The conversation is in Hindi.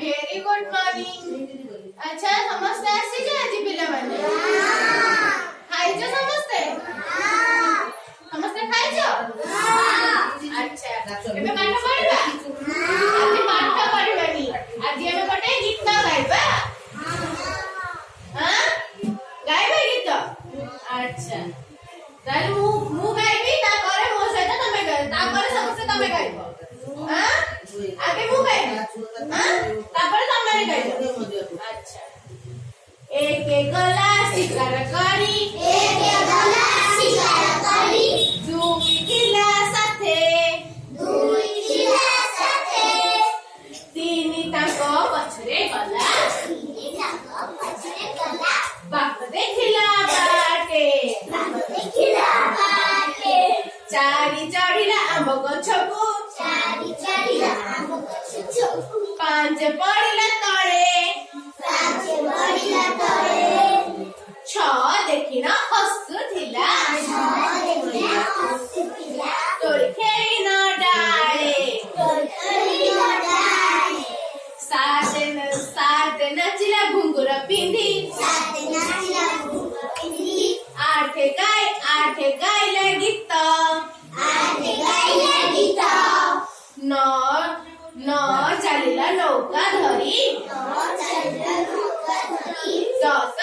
Very good morning. अच्छा समस्ते आसी जे आजी पिला माने खाइ जो समस्ते समस्ते खाइ जो अच्छा एबे पाठ पढिबा आजी पाठ पढिबानी आजी एबे गोटे गीत गाइबा हां गाइबा गीत अच्छा ताले मु गाइबी ता करे मो सहित तमे गाइ ता करे समस्ते तमे गाइबो हां आगे मु गाइबी हां ता पर तमे गाइबो अच्छा एक गला शिकार करी दुई थिला साथे तीनी ताको पछरे गला बाप देखिला बाटे चारी चढ़िला आंब गछकु पांच पड़िला तळे छ देखिना हसुथिला तोरी खेळिन डाळे सात नाचिला घुंगुर पिंधी आठ गाइला गीत न चालिला नौका धरी 10